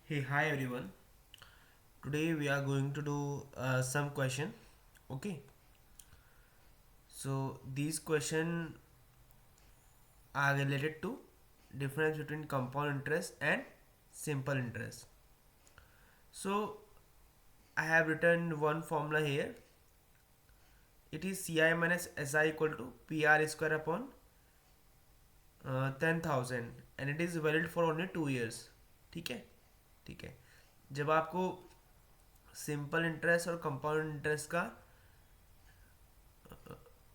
Hey, hi everyone. Today we are going to do some question. Okay. So these question are related to difference between compound interest and simple interest. So I have written one formula here. It is Ci minus Si equal to PR square upon 10,000 and it is valid for only 2 years. ठीक है. ठीक है. जब आपको simple interest और compound interest का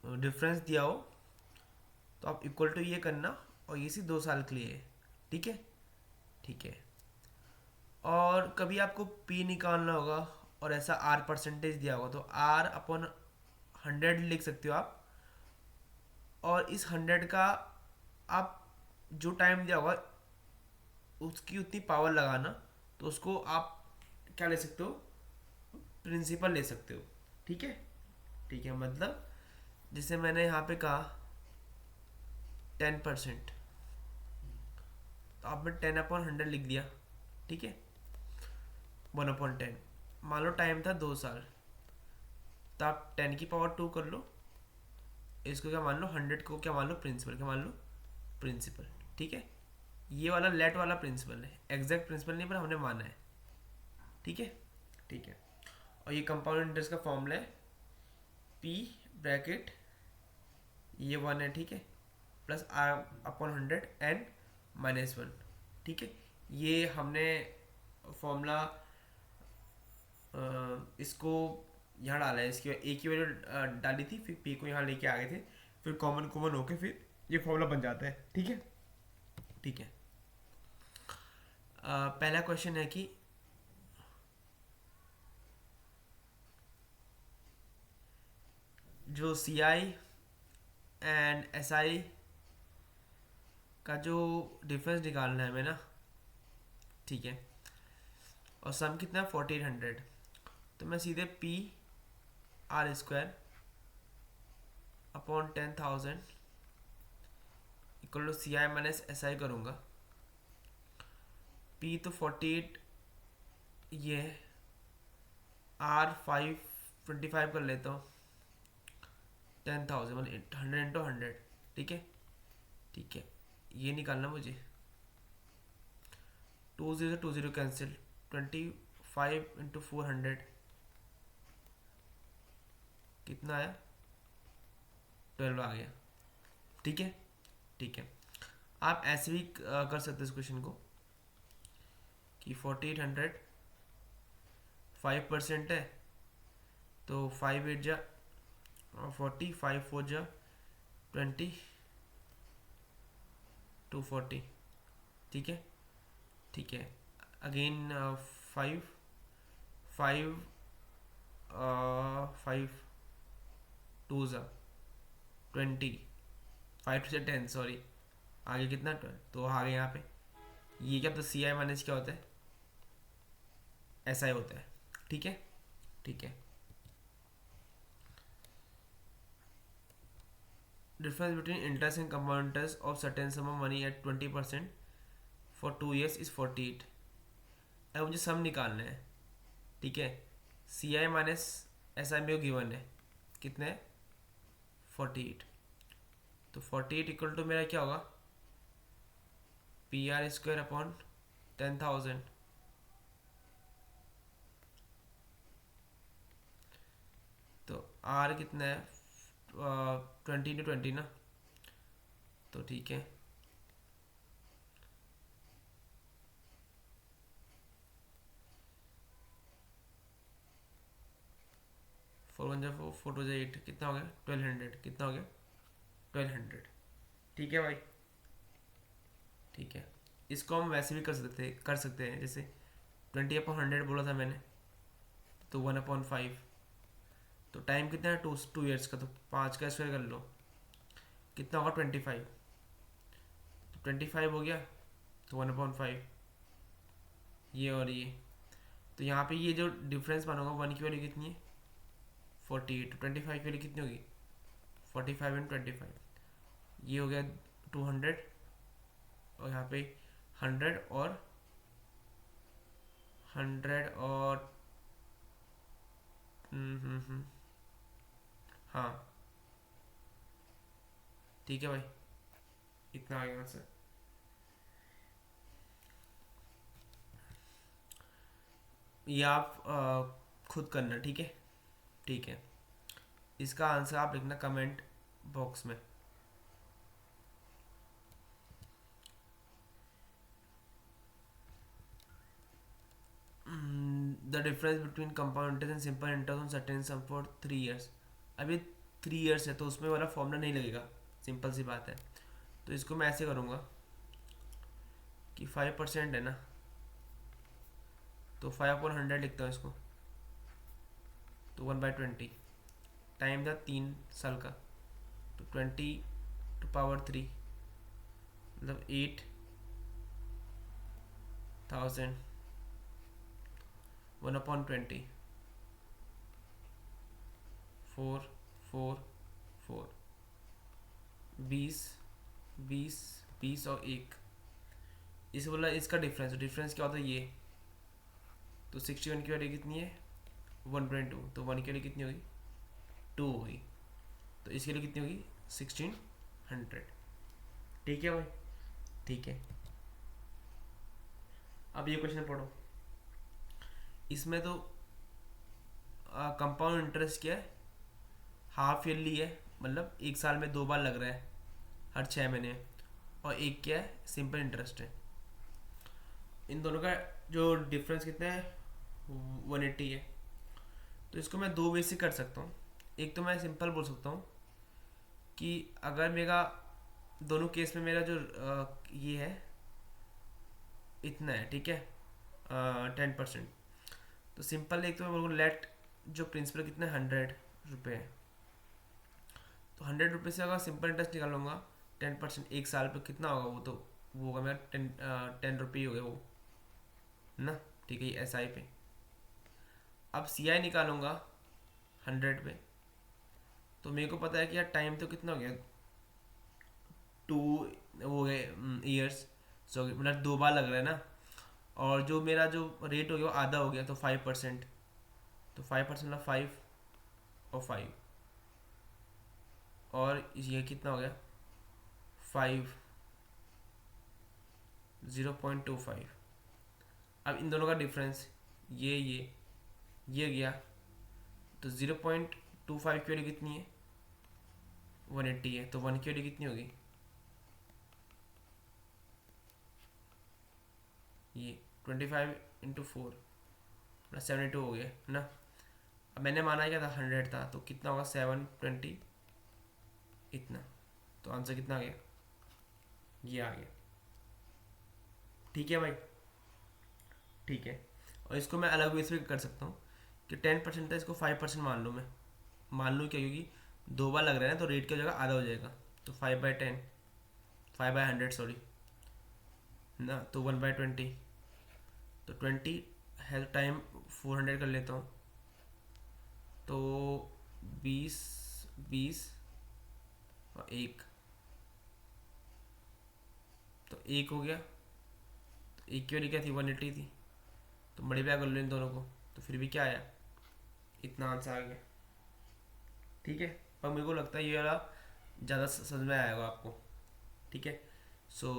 difference दिया हो तो आप इक्वल टू ये करना और ये सी 2 साल के लिए है. ठीक है. ठीक है. और कभी आपको पी निकालना होगा और ऐसा आर परसेंटेज दिया होगा तो आर अपॉन 100 लिख सकते हो आप. और इस 100 का आप जो टाइम दिया होगा उसकी उतनी पावर लगाना. तो उसको आप क्या ले सकते हो, प्रिंसिपल ले सकते हो. ठीक है. ठीक है. मतलब जैसे मैंने यहाँ पे कहा 10%, तो आपने 10/100 लिख दिया. ठीक है. 1/10. मान लो टाइम था 2 साल, तो आप 10 की पावर 2 कर लो. इसको क्या मान लो, 100 को क्या मान लो, प्रिंसिपल. क्या मान लो, प्रिंसिपल. ठीक है. ये वाला लेट वाला प्रिंसिपल है, एग्जैक्ट प्रिंसिपल नहीं पर हमने माना है. ठीक है. ठीक है. और ये कंपाउंड इंटरेस्ट का फॉर्मूला है पी ब्रैकेट ये 1 है. ठीक है. Plus R/100 N -1. ठीक है. ये हमने फॉर्मूला इसको यहाँ डाला है. इसकी ए की वैल्यू डाली थी, फिर पी को यहाँ लेके आ गए थे, फिर कॉमन कॉमन होके फिर ये फॉर्मूला बन जाता है. ठीक है. ठीक है. पहला क्वेश्चन है कि जो सी आई एंड एस आई का जो डिफरेंस निकालना है हमें ना. ठीक है. और सम कितना है 4800. तो मैं सीधे P R square upon 10,000 equal to C I minus S I करूँगा. पी तो 48 ये है. आर 525 कर लेता हूँ. 10,000 मतलब 100 × 100. ठीक है. ठीक है. ये निकालना मुझे. 2 0 कैंसिल. 25 × 400 कितना आया, 12 आ गया. ठीक है. ठीक है. आप ऐसे भी कर सकते हो इस क्वेश्चन को कि 4800 5% है तो 5 8 जा 40, 5 4 जा 20, 240. ठीक है. ठीक है. अगेन 5 5 5 2 जा 20, 5 से 10 सॉरी, आगे कितना 12 तो आ गया यहाँ पे. ये क्या, तो सी आई माइनस क्या होता है, ऐसा ही होता है. ठीक है. ठीक है. Difference between interest and compound interest of certain some of money at 20% for 2 years is 48. अब मुझे सम निकालना है. ठीक है. सी आई माइनस एस आई में गिवन है कितने है 48. तो 48 इक्वल टू मेरा क्या होगा, पी आर स्क्वायर अपॉन 10,000. तो आर कितना है 20 × 20 ना. तो ठीक है. 4 1 जा 4, 4 2 जा 8, कितना हो गया 1200. कितना हो गया 1200. ठीक है भाई. ठीक है. इसको हम वैसे भी कर सकते हैं जैसे 20/100 बोला था मैंने, तो 1/5. तो टाइम कितना है 2 years का, तो 5 का स्क्वायर कर लो. कितना होगा 25. तो 25 हो गया तो 1/5 ये और ये. तो यहाँ पे ये जो डिफरेंस बनोगा 1 की वैल्यू कितनी है 48. 25 की वैल्यू कितनी होगी 45 × 25. ये हो गया 200 और यहाँ पे 100 और 100 और हाँ ठीक है भाई, इतना आ गया आंसर। ये आप खुद करना, ठीक है। ठीक है, इसका आंसर आप लिखना कमेंट बॉक्स में। The difference between compound interest and simple interest on certain some for 3 years। अभी 3 years है तो उसमें वाला फॉर्मूला नहीं लगेगा, सिंपल सी बात है। तो इसको मैं ऐसे करूँगा कि 5% है ना, तो 5/100 लिखता हूँ इसको, तो 1/20। टाइम था 3 साल का, तो 20⁻³ मतलब 8,000 1/20 4 4 4 20 20 20 और 1। इसे बोला इसका डिफरेंस, डिफरेंस क्या होता है ये, तो 61 की वैल्यू कितनी है 1/2, तो 1 की वैल्यू कितनी होगी 2 होगी, तो इसके लिए कितनी होगी 1600। ठीक है भाई, ठीक है। अब ये क्वेश्चन पढ़ो, इसमें तो कंपाउंड इंटरेस्ट क्या है, हाफ ईयरली है, मतलब 1 साल में 2 बार लग रहा है हर 6 महीने, और एक क्या है सिंपल इंटरेस्ट है। इन दोनों का जो डिफरेंस कितना है 180 है। तो इसको मैं 2 वे से कर सकता हूँ। एक तो मैं सिंपल बोल सकता हूँ कि अगर मेरा दोनों केस में मेरा जो ये है इतना है, ठीक है 10%, तो सिंपल एक तो मैं बोलूँगा लेट जो प्रिंसिपल कितना है 100 रुपये है, तो 100 रुपये से अगर सिंपल इंटरेस्ट निकालूंगा 10% 1 साल पे कितना होगा, वो होगा मेरा 10 रुपये हो गया वो ना, ठीक है एस आई पे। अब सी आई निकालूंगा 100 पे, तो मेरे को पता है कि यार टाइम तो कितना हो गया 2 हो गए ईयर्स, सो मतलब 2 बार लग रहा है ना, और जो मेरा जो रेट हो गया वो आधा हो गया, तो 5%, तो 5% मतलब 5 और ये कितना हो गया 5 0.25। अब इन दोनों का डिफरेंस ये गया, तो 0.25 की वैल्यू कितनी है 180 है, तो 1 की वैल्यू कितनी होगी ये 25 × 4 72 हो गया है ना। अब मैंने माना क्या था 100 था, तो कितना होगा 720 इतना, तो आंसर कितना आ गया ये आ गया। ठीक है भाई, ठीक है। और इसको मैं अलग वे से भी कर सकता हूँ कि 10% था, इसको 5% मान लूँ क्या, क्योंकि 2 बार लग रहा है ना, तो रेट की जगह आधा हो जाएगा, तो 5/10 5/100 सॉरी ना, तो 1/20, तो 20 है टाइम 400 कर लेता हूँ, तो 20 20 और 1, तो 1 हो गया, तो 1 की वैल्यू क्या थी 180 थी, तो मल्टीप्लाई कर लो इन दोनों को, तो फिर भी क्या आया इतना आंसर आ गया। ठीक है, पर मेरे को लगता है ये वाला ज़्यादा समझ में आएगा आपको। ठीक है, so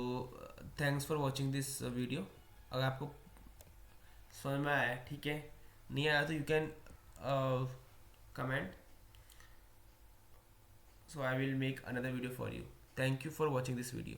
thanks for watching this video. अगर आपको समझ में आया, ठीक है, नहीं आया तो you can comment, so I will make another video for you. Thank you for watching this video.